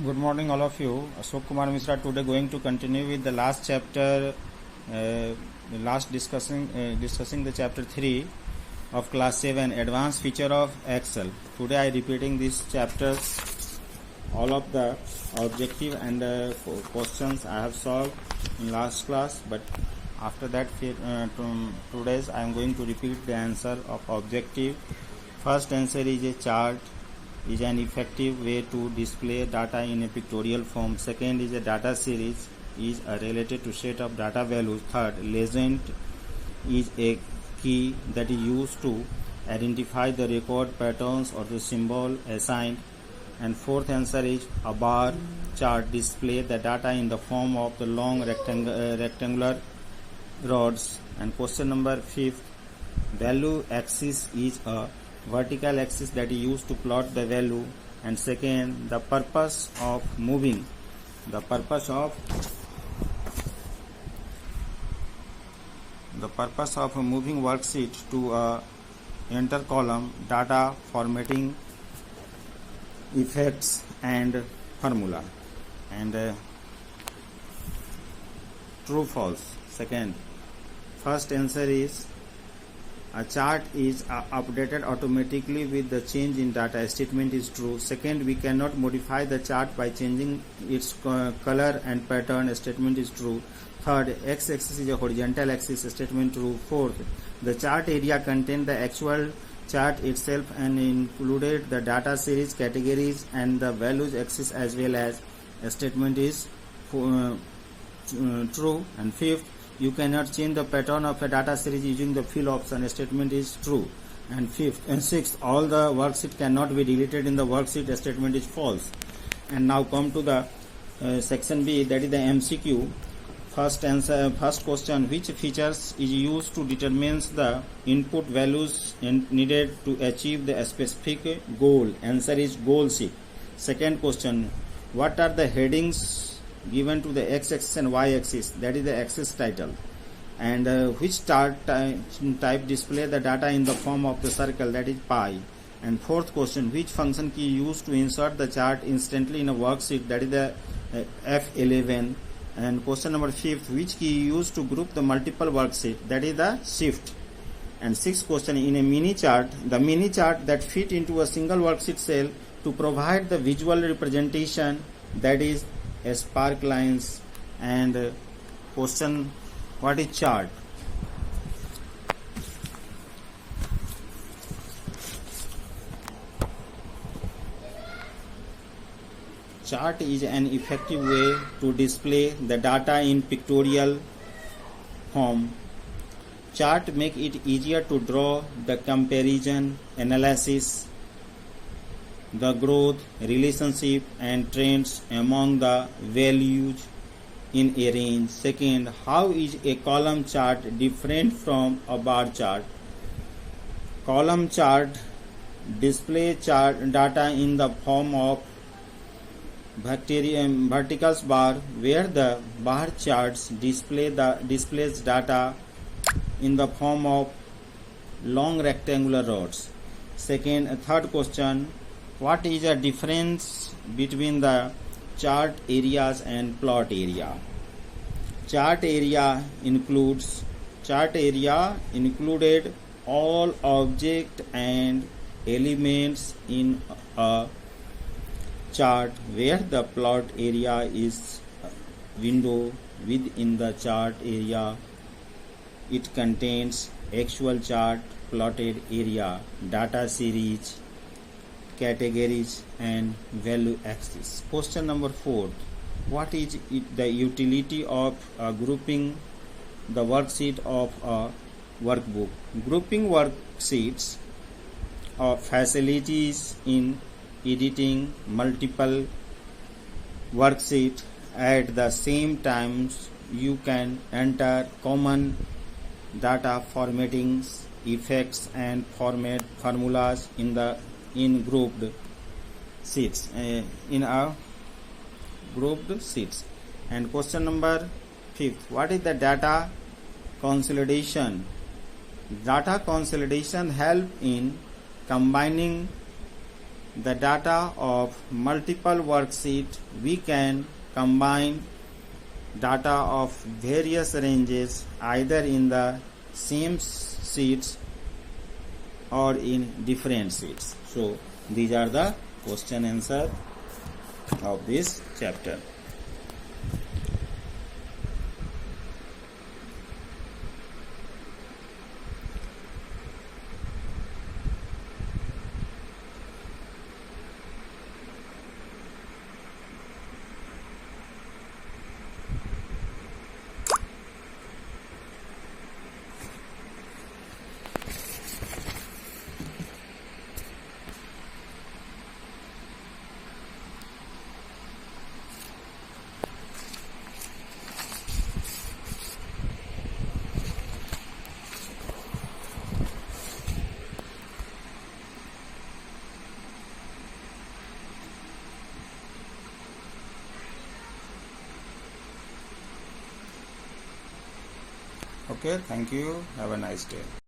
Good morning, all of you. Ashok Kumar Misra today going to continue with the last chapter, discussing the chapter 3 of class 7, advanced feature of Excel. Today I repeating these chapters, all of the objective and the questions I have solved in last class, but after that today's I am going to repeat the answer of objective. First answer is a chart is an effective way to display data in a pictorial form. Second is a data series is related to set of data values. Third, legend is a key that is used to identify the record patterns or the symbol assigned. And fourth answer is a bar chart display the data in the form of the long rectangular rods. And question number 5, value axis is a vertical axis that is used to plot the value. And second, the purpose of moving worksheet to a enter column data formatting effects and formula. And true false. Second, first answer is a chart is updated automatically with the change in data. Statement is true. Second, we cannot modify the chart by changing its color and pattern. Statement is true. Third, x-axis is a horizontal axis. Statement true. Fourth, the chart area contains the actual chart itself and included the data series, categories and the values axis as well as. Statement is true. And fifth, you cannot change the pattern of a data series using the fill option. Statement is true. And fifth and sixth, all the worksheet cannot be deleted in the worksheet. Statement is false. And now come to the section B, that is the MCQ. First question, which features is used to determine the input values needed to achieve the specific goal? Answer is goal sheet. Second question, what are the headings given to the x-axis and y-axis? That is the axis title. And which chart type display the data in the form of the circle? That is pie. And fourth question, which function key used to insert the chart instantly in a worksheet? That is the F11. And question number 5, which key used to group the multiple worksheet? That is the shift. And sixth question, in a mini chart, the mini chart that fit into a single worksheet cell to provide the visual representation, that is spark lines. And question, what is chart? Chart is an effective way to display the data in pictorial form. Chart make it easier to draw the comparison, analysis, the growth, relationship and trends among the values in a range. Second, how is a column chart different from a bar chart? Column chart display chart data in the form of vertical bar, where the bar charts displays data in the form of long rectangular rods. Third question, what is the difference between the chart areas and plot area? Chart area included all object and elements in a chart, where the plot area is window within the chart area. It contains actual chart, plotted area, data series, categories and value axis. Question number 4, what is the utility of grouping the worksheet of a workbook? Grouping worksheets of facilities in editing multiple worksheets at the same time. You can enter common data formattings, effects and formulas in grouped sheets. And question number 5, what is the data consolidation? Data consolidation help in combining the data of multiple worksheets, we can combine data of various ranges either in the same sheets or in different sheets. So these are the question answer of this chapter. Okay, thank you. Have a nice day.